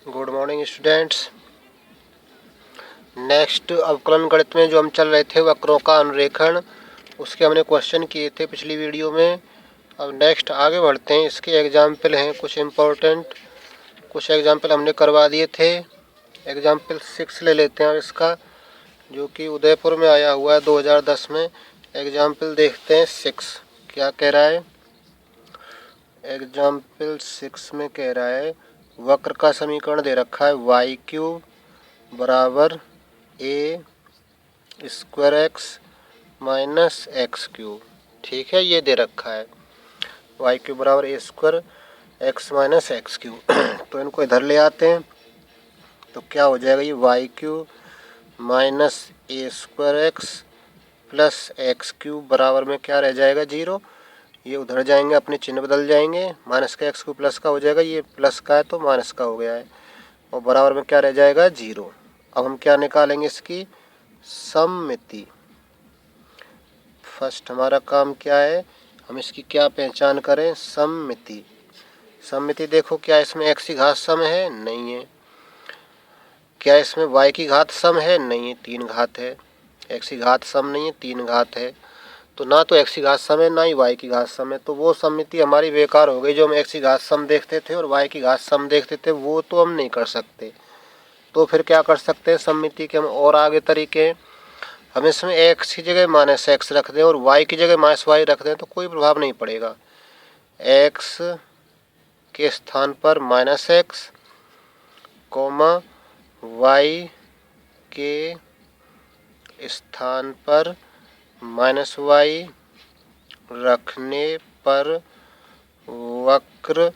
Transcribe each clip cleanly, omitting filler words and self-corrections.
Good morning students. Next अवकलन गणित में जो हम चल रहे थे वक्रों का अनुरेखण, उसके हमने क्वेश्चन किए थे पिछली वीडियो में। अब नेक्स्ट आगे बढ़ते हैं। इसके एग्जाम्पल हैं कुछ इम्पोर्टेंट, कुछ एग्जाम्पल हमने करवा दिए थे। एग्जाम्पल 6 ले लेते हैं अब इसका, जो कि उदयपुर में आया हुआ है 2010 में। एग्जाम्पल देखते हैं 6 क्या कह रहा है। एग्जाम्पल 6 में कह रहा है वक्र का समीकरण दे रखा है वाई क्यूब बराबर a square x minus x cube. ठीक है, ये दे रखा है वाई क्यूब बराबर a square x minus x cube. तो इनको इधर ले आते हैं तो क्या हो जाएगा, ये y cube minus a square x plus x cube बराबर में क्या रह जाएगा, 0। ये उधर जाएंगे, अपने चिन्ह बदल जाएंगे, माइनस का एक्स क्यूब प्लस का हो जाएगा, ये प्लस का है तो माइनस का हो गया है, और बराबर में क्या रह जाएगा, 0। अब हम क्या निकालेंगे, इसकी सममिति। फर्स्ट हमारा काम क्या है, हम इसकी क्या पहचान करें, सममिति। सममिति देखो, क्या इसमें एक्स की घात सम है, नहीं है। क्या इसमें वाई की घात सम है, नहीं है, 3 घात है। एक्स की घात सम नहीं है, 3 घात है। तो ना तो एक्स की घात सम है ना ही वाई की घात सम है, तो वो सममिति हमारी बेकार हो गई। जो हम एक्स की घात सम देखते थे और वाई की घात सम देखते थे, वो तो हम नहीं कर सकते। तो फिर क्या कर सकते हैं सममिति के हम और आगे तरीके। हम इसमें एक्स की जगह माइनस एक्स रख दें और वाई की जगह माइनस वाई रख दें तो कोई प्रभाव नहीं पड़ेगा। एक्स के स्थान पर माइनस एक्स कोमा वाई के स्थान पर माइनस वाई रखने पर वक्र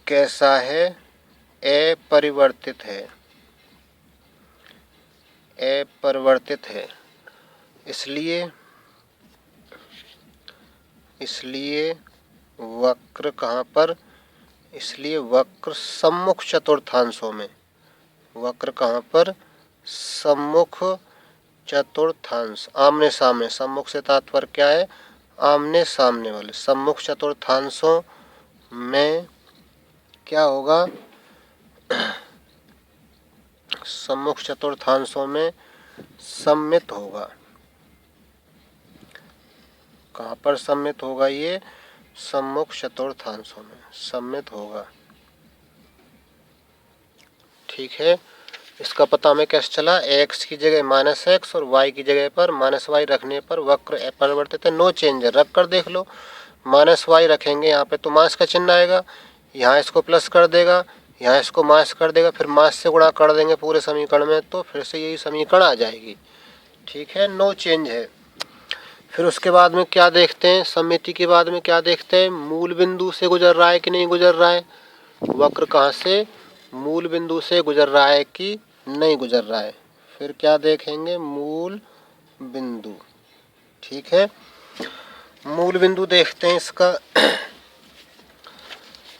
कैसा है, अपरिवर्तित है। अपरिवर्तित है। इसलिए वक्र कहाँ पर, इसलिए वक्र सम्मुख चतुर्थांशों में। वक्र कहाँ पर, सम्मुख चतुर्थांश, आमने सामने। सम्मुख से तात्पर्य क्या है, आमने सामने वाले। सम्मुख चतुर्थांशों में क्या होगा, सम्मुख चतुर्थांशों में सम्मित होगा। कहाँ पर सम्मित होगा, ये सम्मुख चतुर्थांशों में सम्मित होगा। ठीक है, इसका पता हमें कैसे चला, एक्स की जगह माइनस एक्स और वाई की जगह पर माइनस वाई रखने पर वक्र अपरिवर्तित है, नो चेंज है। रख कर देख लो, माइनस वाई रखेंगे यहाँ पे तो माइनस का चिन्ह आएगा, यहाँ इसको प्लस कर देगा, यहाँ इसको माइनस कर देगा, फिर माइनस से गुणा कर देंगे पूरे समीकरण में, तो फिर से यही समीकरण आ जाएगी। ठीक है, नो चेंज है। फिर उसके बाद में क्या देखते हैं, सममिति के बाद में क्या देखते हैं, मूल बिंदु से गुजर रहा है कि नहीं गुजर रहा है। वक्र कहाँ से, मूल बिंदु से गुजर रहा है कि नहीं गुजर रहा है। फिर क्या देखेंगे, मूल बिंदु। ठीक है, मूल बिंदु देखते हैं इसका।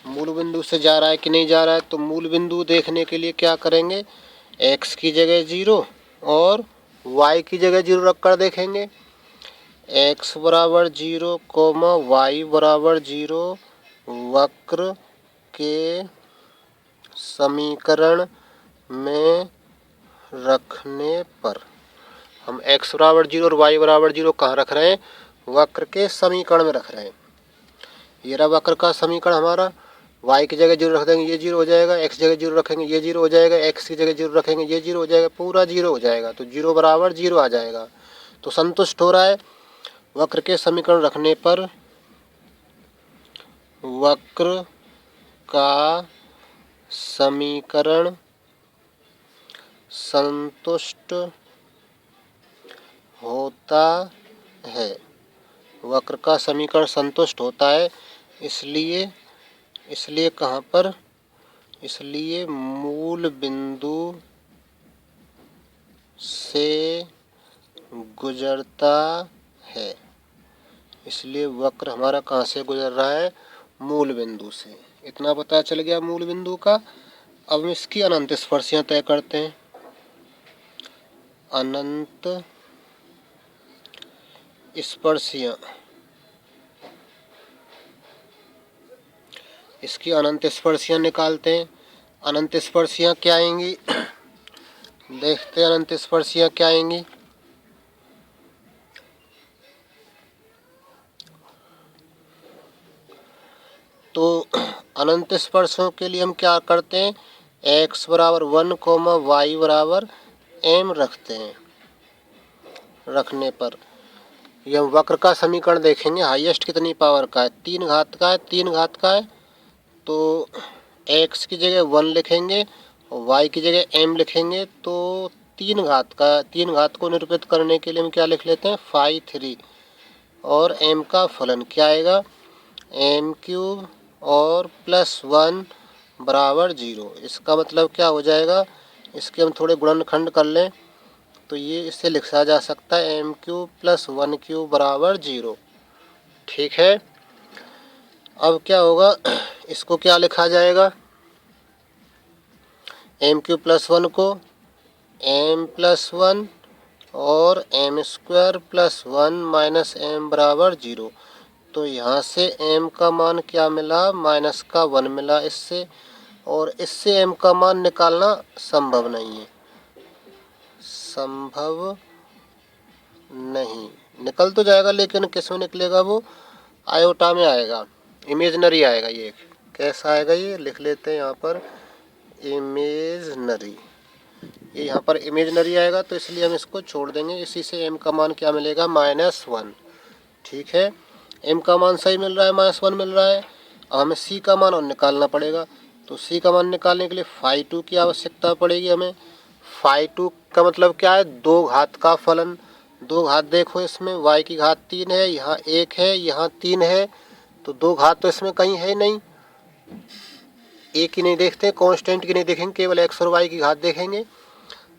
मूल बिंदु से जा रहा है कि नहीं जा रहा है, तो मूल बिंदु देखने के लिए क्या करेंगे, एक्स की जगह 0 और वाई की जगह 0 रख कर देखेंगे। एक्स बराबर 0 कोमा वाई बराबर 0 वक्र के समीकरण में रखने पर, हम x बराबर 0 और y बराबर 0 कहाँ रख रहे हैं, वक्र के समीकरण में रख रहे हैं। ये रहा वक्र का समीकरण हमारा। y की जगह 0 रख देंगे, ये 0 हो जाएगा। x की जगह 0 रखेंगे, ये 0 हो जाएगा। x की जगह 0 रखेंगे, ये 0 हो जाएगा। पूरा 0 हो जाएगा, तो 0 बराबर 0 आ जाएगा। तो संतुष्ट हो रहा है। वक्र के समीकरण रखने पर वक्र का समीकरण संतुष्ट होता है। वक्र का समीकरण संतुष्ट होता है, इसलिए कहाँ पर, इसलिए मूल बिंदु से गुजरता है। इसलिए वक्र हमारा कहाँ से गुजर रहा है, मूल बिंदु से। इतना पता चल गया मूल बिंदु का। अब हम इसकी अनंत स्पर्शियाँ तय करते हैं। अनंत स्पर्शियाँ, इसकी अनंत स्पर्शियाँ निकालते हैं। अनंत स्पर्शियाँ क्या आएंगी, देखते हैं अनंत स्पर्शियाँ क्या आएंगी। तो अनंत स्पर्शों के लिए हम क्या करते हैं, x बराबर 1 कोमा वाई बराबर m रखते हैं। रखने पर यह वक्र का समीकरण देखेंगे, हाईएस्ट कितनी पावर का है, 3 घात का है, 3 घात का है। तो x की जगह 1 लिखेंगे और y की जगह m लिखेंगे। तो 3 घात का, 3 घात को निरूपित करने के लिए हम क्या लिख लेते हैं, 5 और m का फलन क्या आएगा, m क्यूब और +1 बराबर 0। इसका मतलब क्या हो जाएगा, इसके हम थोड़े गुणनखंड कर लें तो ये इसे लिखा जा सकता है m क्यूब +1 क्यूब बराबर 0। ठीक है, अब क्या होगा, इसको क्या लिखा जाएगा, m क्यूब +1 को m+1 और m² +1 माइनस m बराबर 0। तो यहाँ से m का मान क्या मिला, -1 मिला इससे, और इससे m का मान निकालना संभव नहीं है, संभव नहीं, निकल तो जाएगा लेकिन किस में निकलेगा, वो आयोटा में आएगा, इमेजनरी आएगा। ये कैसा आएगा, ये लिख लेते हैं यहाँ पर इमेजनरी, ये यहाँ पर इमेजनरी आएगा, तो इसलिए हम इसको छोड़ देंगे। इसी से m का मान क्या मिलेगा, -1। ठीक है, m का मान सही मिल रहा है, -1 मिल रहा है। अब हमें c का मान और निकालना पड़ेगा। तो c का मान निकालने के लिए phi 2 की आवश्यकता पड़ेगी हमें। phi 2 का मतलब क्या है, 2 घात का फलन। 2 घात देखो इसमें, y की घात 3 है, यहाँ 1 है, यहाँ 3 है, तो 2 घात तो इसमें कहीं है नहीं, एक ही नहीं देखते, कांस्टेंट की नहीं देखेंगे, केवल x और y की घात देखेंगे।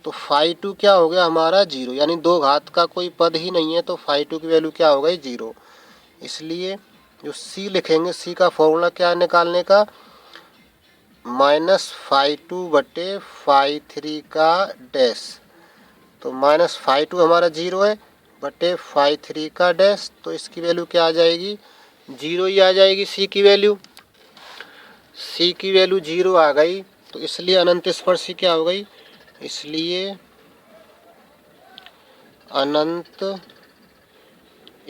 तो phi 2 क्या हो गया हमारा, 0, यानी 2 घात का कोई पद ही नहीं है, तो phi 2 की वैल्यू क्या हो गई, 0। इसलिए जो c लिखेंगे, c का फॉर्मूला क्या है निकालने का, -phi 2 बटे phi 3 का डैश। तो -phi 2 हमारा 0 है बटे phi 3 का डैश, तो इसकी वैल्यू क्या आ जाएगी, 0 ही आ जाएगी। c की वैल्यू, c की वैल्यू 0 आ गई, तो इसलिए अनंत स्पर्शी क्या हो गई, इसलिए अनंत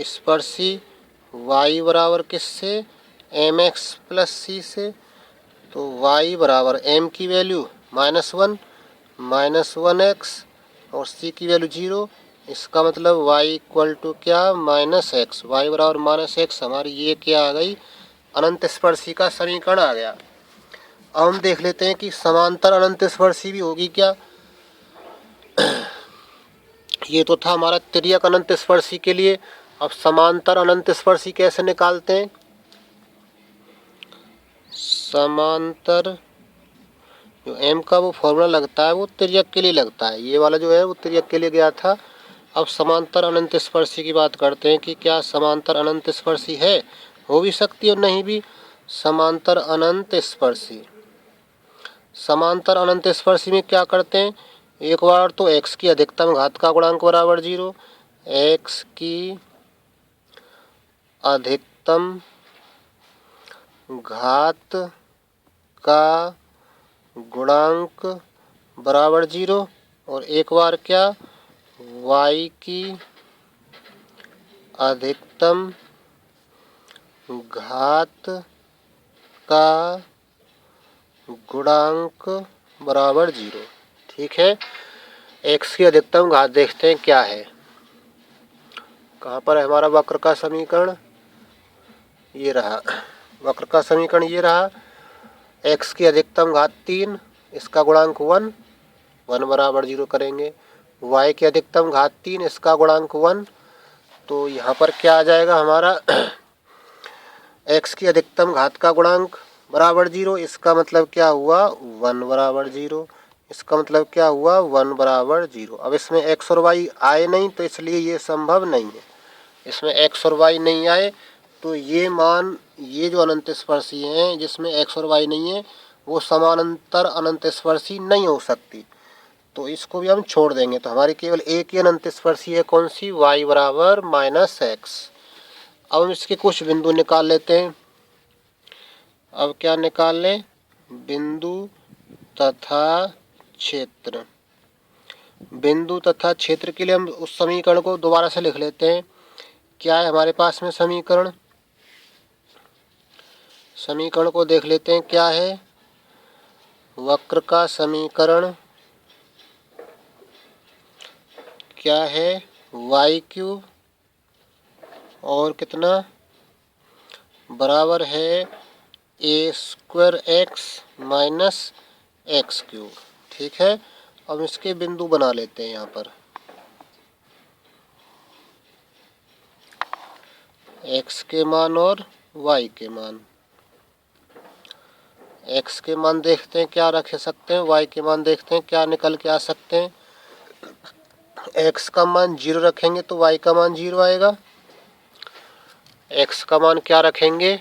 स्पर्शी y बराबर किससे, mx + c से। तो y बराबर m की वैल्यू -1 -1x और c की वैल्यू 0। इसका मतलब y इक्वल टू क्या, -x, y बराबर -x, हमारी ये क्या आ गई, अनंत स्पर्शी का समीकरण आ गया। अब हम देख लेते हैं कि समांतर अनंत स्पर्शी भी होगी क्या। ये तो था हमारा तिर्यक अनंत स्पर्शी के लिए। अब समांतर अनंत स्पर्शी कैसे निकालते हैं, समांतर जो m का वो फॉर्मूला लगता है वो तिर्यक के लिए लगता है, ये वाला जो है वो तिर्यक के लिए गया था। अब समांतर अनंत स्पर्शी की बात करते हैं कि क्या समांतर अनंत स्पर्शी है, हो भी सकती है और नहीं भी। समांतर अनंत स्पर्शी, समांतर अनंत स्पर्शी में क्या करते हैं, एक बार तो x की अधिकतम घात का गुणांक बराबर 0, x की अधिकतम घात का गुणांक बराबर 0, और एक बार क्या, y की अधिकतम घात का गुणांक बराबर 0। ठीक है, x की अधिकतम घात देखते हैं क्या है, कहाँ पर है हमारा वक्र का समीकरण, ये रहा वक्र का समीकरण, ये रहा। x की अधिकतम घात 3, इसका गुणांक 1 बराबर 0 करेंगे। y की अधिकतम घात 3, इसका गुणांक 1, तो यहाँ पर क्या आ जाएगा हमारा, x की अधिकतम घात का गुणांक बराबर 0, इसका मतलब क्या हुआ, 1 बराबर 0, इसका मतलब क्या हुआ, 1 बराबर 0। अब इसमें x और y आए नहीं, तो इसलिए ये संभव नहीं है, इसमें x और y नहीं आए, तो ये मान, ये जो अनंत स्पर्शी हैं जिसमें x और y नहीं है, वो समानांतर अनंत स्पर्शी नहीं हो सकती, तो इसको भी हम छोड़ देंगे। तो हमारी केवल एक ही अनंत स्पर्शी है, कौन सी, y बराबर -x। अब हम इसके कुछ बिंदु निकाल लेते हैं। अब क्या निकाल लें, बिंदु तथा क्षेत्र। बिंदु तथा क्षेत्र के लिए हम उस समीकरण को दोबारा से लिख लेते हैं। क्या है हमारे पास में समीकरण? समीकरण को देख लेते हैं क्या है। वक्र का समीकरण क्या है? वाई क्यूब और कितना बराबर है a square x minus x cube. ठीक है, अब इसके बिंदु बना लेते हैं यहाँ पर। एक्स के मान और वाई के मान। एक्स के मान देखते हैं क्या रख सकते हैं, वाई के मान देखते हैं क्या निकल के आ सकते हैं। एक्स का मान 0 रखेंगे तो वाई का मान 0 आएगा। एक्स का मान क्या रखेंगे?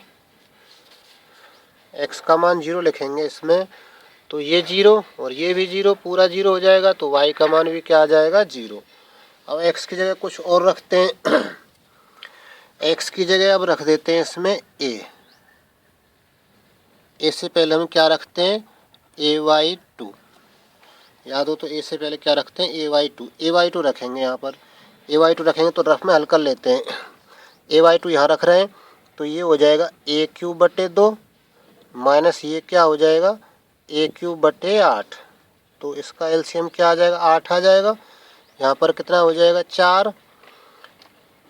एक्स का मान 0 लिखेंगे इसमें, तो ये 0 और ये भी 0, पूरा 0 हो जाएगा, तो वाई का मान भी क्या आ जाएगा? 0। अब एक्स की जगह कुछ और रखते हैं। एक्स की जगह अब रख देते हैं इसमें ए। ए से पहले हम क्या रखते हैं? AY2। याद हो तो ए से पहले क्या रखते हैं? AY2। AY2 रखेंगे यहाँ पर। AY2 रखेंगे तो रफ में हल कर लेते हैं। AY2 यहाँ रख रहे हैं तो ये हो जाएगा ए क्यूब बटे 2 माइनस ये क्या हो जाएगा? ए क्यूब बटे 8। तो इसका एलसीएम क्या आ जाएगा? 8 आ जाएगा। यहाँ पर कितना हो जाएगा? 4।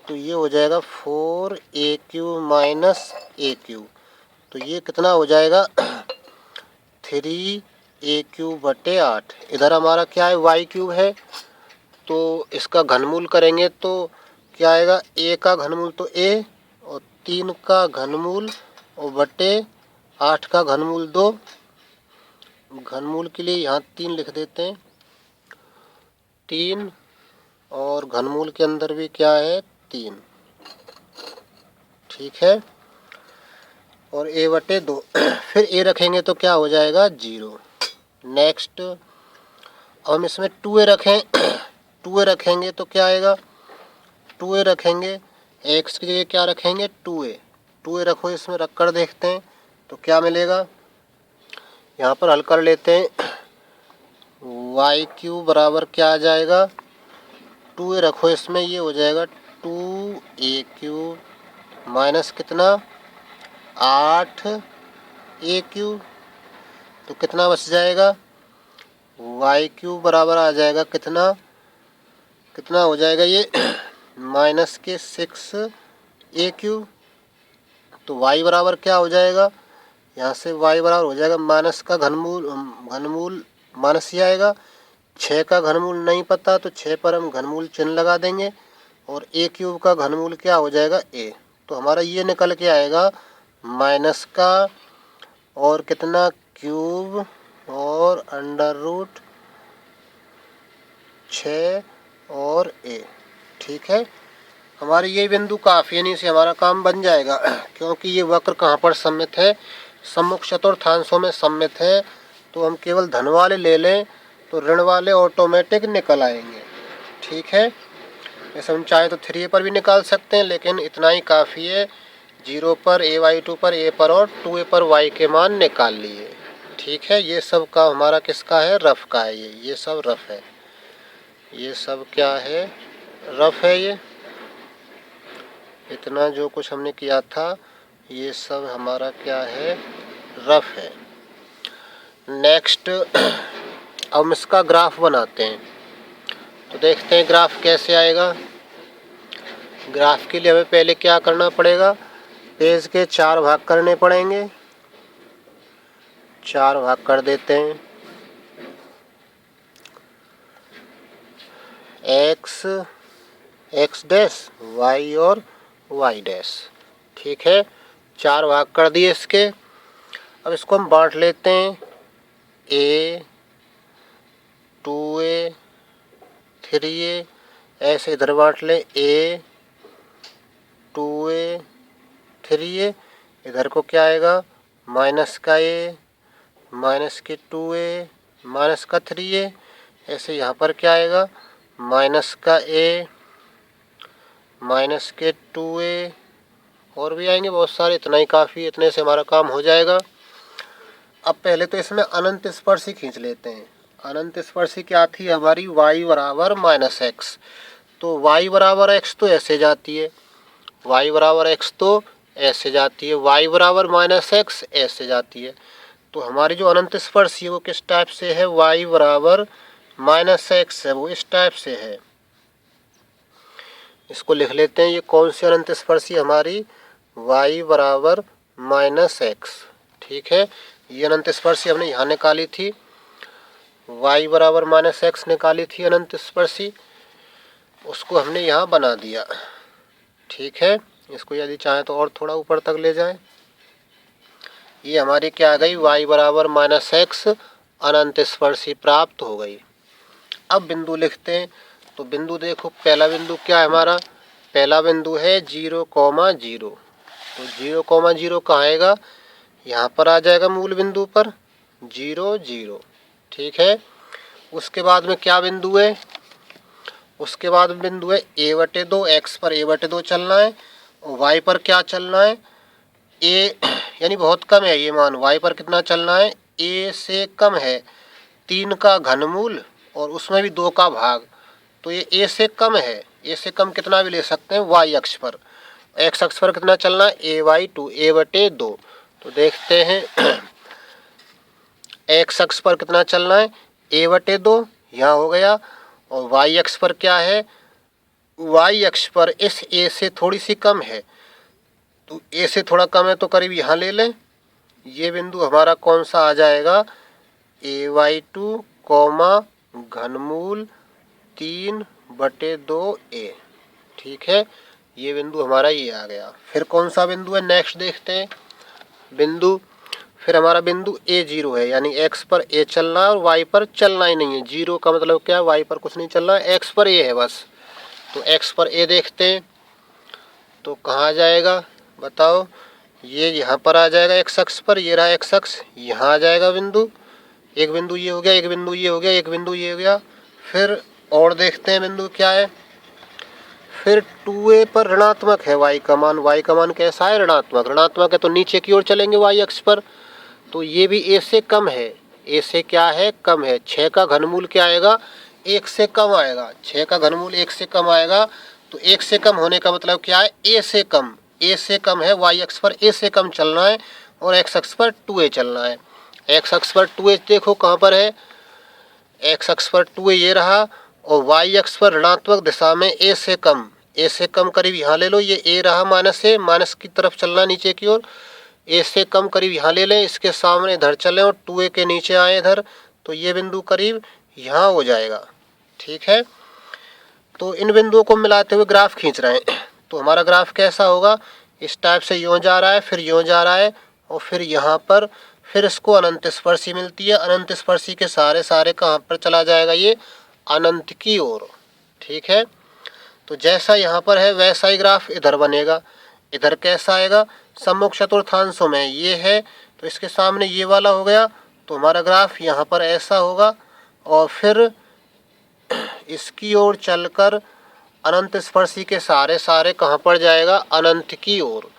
तो ये हो जाएगा 4a क्यूब माइनस ए क्यूब। तो ये कितना हो जाएगा? 3a क्यूब बटे 8। इधर हमारा क्या है? वाई क्यूब है, तो इसका घनमूल करेंगे तो क्या आएगा? a का घनमूल तो a और 3 का घनमूल और बटे 8 का घनमूल 2। घनमूल के लिए यहाँ 3 लिख देते हैं, 3, और घनमूल के अंदर भी क्या है? 3। ठीक है, और a बटे 2। फिर a रखेंगे तो क्या हो जाएगा? 0। नेक्स्ट अब हम इसमें 2a रखें। 2a रखेंगे तो क्या आएगा? 2a रखेंगे, x की जगह क्या रखेंगे? 2a। 2a रखो, इसमें रख कर देखते हैं तो क्या मिलेगा। यहाँ पर हल कर लेते हैं। वाई क्यूब बराबर क्या आ जाएगा? 2a रखो इसमें, ये हो जाएगा 2a क्यूब माइनस कितना? 8a cube. तो कितना बच जाएगा? वाई क्यूब बराबर आ जाएगा कितना? कितना हो जाएगा ये? माइनस के 6a क्यूब। तो y बराबर क्या हो जाएगा? यहाँ से y बराबर हो जाएगा माइनस का घनमूल, घनमूल माइनस ही आएगा। 6 का घनमूल नहीं पता तो 6 पर हम घनमूल चिन्ह लगा देंगे, और a क्यूब का घनमूल क्या हो जाएगा? a। तो हमारा ये निकल के आएगा माइनस का और कितना? क्यूब और अंडर रूट 6 और a। ठीक है, हमारे ये बिंदु काफ़ी, यानी से हमारा काम बन जाएगा। क्योंकि ये वक्र कहाँ पर सम्मित है? सम्मुख चतुर्थांशों में सम्मित है। तो हम केवल धन वाले ले लें तो ऋण वाले ऑटोमेटिक निकल आएंगे। ठीक है, जैसे हम चाहे तो 3a पर भी निकाल सकते हैं, लेकिन इतना ही काफ़ी है। 0 पर AY2 पर a पर और 2a पर y के मान निकाल लिए। ठीक है, ये सब का हमारा किसका है? रफ का है। ये सब रफ है। ये सब क्या है? रफ है। ये इतना जो कुछ हमने किया था ये सब हमारा क्या है? रफ है। नेक्स्ट अब हम इसका ग्राफ बनाते हैं, तो देखते हैं ग्राफ कैसे आएगा। ग्राफ के लिए हमें पहले क्या करना पड़ेगा? पेज के 4 भाग करने पड़ेंगे। 4 भाग कर देते हैं। एक्स डैश, वाई और वाई डैश। ठीक है, 4 भाग कर दिए इसके। अब इसको हम बांट लेते हैं। a, 2a, 3a, ऐसे इधर बांट लें। a, 2a, 3a। इधर को क्या आएगा? माइनस का a, माइनस के 2a, माइनस का 3a। ऐसे यहाँ पर क्या आएगा? माइनस का a, माइनस के 2a, और भी आएंगे बहुत सारे। इतना ही काफ़ी, इतने से हमारा काम हो जाएगा। अब पहले तो इसमें अनंत स्पर्शी खींच लेते हैं। अनंत स्पर्शी क्या थी हमारी, y बराबर माइनस एक्स। तो y बराबर एक्स तो ऐसे जाती है, y बराबर एक्स तो ऐसे जाती है, y बराबर माइनस एक्स ऐसे जाती है। तो हमारी जो अनंत स्पर्शी है वो किस टाइप से है, y बराबर माइनस एक्स है, वो इस टाइप से है। इसको लिख लेते हैं, ये कौन सी अनंत स्पर्शी हमारी, y बराबर माइनस एक्स। ठीक है, ये अनंत स्पर्शी हमने यहाँ निकाली थी, y बराबर माइनस एक्स निकाली थी अनंत स्पर्शी, उसको हमने यहाँ बना दिया। ठीक है, इसको यदि चाहें तो और थोड़ा ऊपर तक ले जाएं। ये हमारी क्या आ गई, y बराबर माइनस एक्स अनंत स्पर्शी प्राप्त हो गई। अब बिंदु लिखते हैं। तो बिंदु देखो, पहला बिंदु क्या है हमारा, पहला बिंदु है 0,0। तो 0,0 कहाँ आएगा, यहाँ पर आ जाएगा मूल बिंदु पर 0 0। ठीक है, उसके बाद में क्या बिंदु है, उसके बाद में बिंदु है a/2। x पर a/2 चलना है और y पर क्या चलना है, a यानी बहुत कम है ये मान, y पर कितना चलना है, a से कम है 3 का घनमूल और उसमें भी 2 का भाग। तो ये a से कम है, a से कम कितना भी ले सकते हैं y अक्ष पर। x अक्ष पर कितना चलना है, a/2 a/2। तो देखते हैं x अक्ष पर कितना चलना है, a/2 यहाँ हो गया, और y अक्ष पर क्या है, y अक्ष पर इस a से थोड़ी सी कम है। तो a से थोड़ा कम है तो करीब यहाँ ले लें, ये बिंदु हमारा कौन सा आ जाएगा, a/2 घनमूल 3/2a। ठीक है, ये बिंदु हमारा ये आ गया। फिर कौन सा बिंदु है, नेक्स्ट देखते हैं बिंदु। फिर हमारा बिंदु a0 है, यानी x पर a चलना है और y पर चलना ही नहीं है। 0 का मतलब क्या है, y पर कुछ नहीं चलना है, x पर a है बस। तो x पर a देखते हैं, तो कहाँ जाएगा बताओ, ये यहाँ पर आ जाएगा x अक्ष पर, ये रहा x अक्ष, यहाँ आ जाएगा बिंदु। एक बिंदु ये हो गया, एक बिंदु ये हो गया, एक बिंदु ये हो गया। फिर और देखते हैं बिंदु क्या है, फिर 2a पर ऋणात्मक है y का मान। y का मान कैसा है, ऋणात्मक। ऋणात्मक है तो नीचे की ओर चलेंगे y अक्ष पर। तो ये भी a से कम है, a से क्या है, कम है। 6 का घनमूल क्या आएगा, 1 से कम आएगा। 6 का घनमूल 1 से कम आएगा। तो 1 से कम होने का मतलब क्या है, a से कम। a से कम है, y अक्ष पर a से कम चलना है और x अक्ष पर 2a चलना है। x अक्ष पर 2a देखो कहाँ पर है, x अक्ष पर 2a ये रहा, और y अक्ष पर ऋणात्मक दिशा में a से कम करीब यहाँ ले लो, ये a रहा माइनस a, माइनस की तरफ चलना नीचे की ओर। a से कम करीब यहाँ ले लें, इसके सामने इधर चलें और 2a के नीचे आए इधर, तो ये बिंदु करीब यहाँ हो जाएगा। ठीक है, तो इन बिंदुओं को मिलाते हुए ग्राफ खींच रहे हैं। तो हमारा ग्राफ कैसा होगा, इस टाइप से यूँ जा रहा है, फिर यूँ जा रहा है, और फिर यहाँ पर फिर इसको अनंत स्पर्शी मिलती है। अनंत स्पर्शी के सारे कहाँ पर चला जाएगा, ये अनंत की ओर। ठीक है, तो जैसा यहाँ पर है वैसा ही ग्राफ इधर बनेगा। इधर कैसा आएगा, सम्मुख चतुर्थांशों में ये है, तो इसके सामने ये वाला हो गया, तो हमारा ग्राफ यहाँ पर ऐसा होगा। और फिर इसकी ओर चलकर अनंत स्पर्शी के सारे कहाँ पर जाएगा, अनंत की ओर।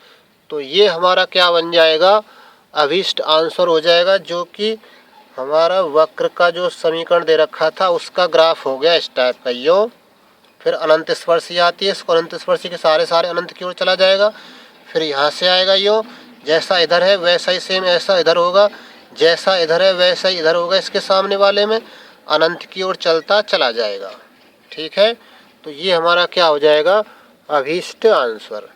तो ये हमारा क्या बन जाएगा, अभीष्ट आंसर हो जाएगा, जो कि हमारा वक्र का जो समीकरण दे रखा था उसका ग्राफ हो गया इस टाइप का यो। फिर अनंत स्पर्शी आती है, इसको अनंत स्पर्शी के सारे अनंत की ओर चला जाएगा। फिर यहाँ से आएगा यो, जैसा इधर है वैसा ही सेम ऐसा इधर होगा, जैसा इधर है वैसा ही इधर होगा, इसके सामने वाले में अनंत की ओर चलता चला जाएगा। ठीक है, तो ये हमारा क्या हो जाएगा, अभीष्ट आंसर।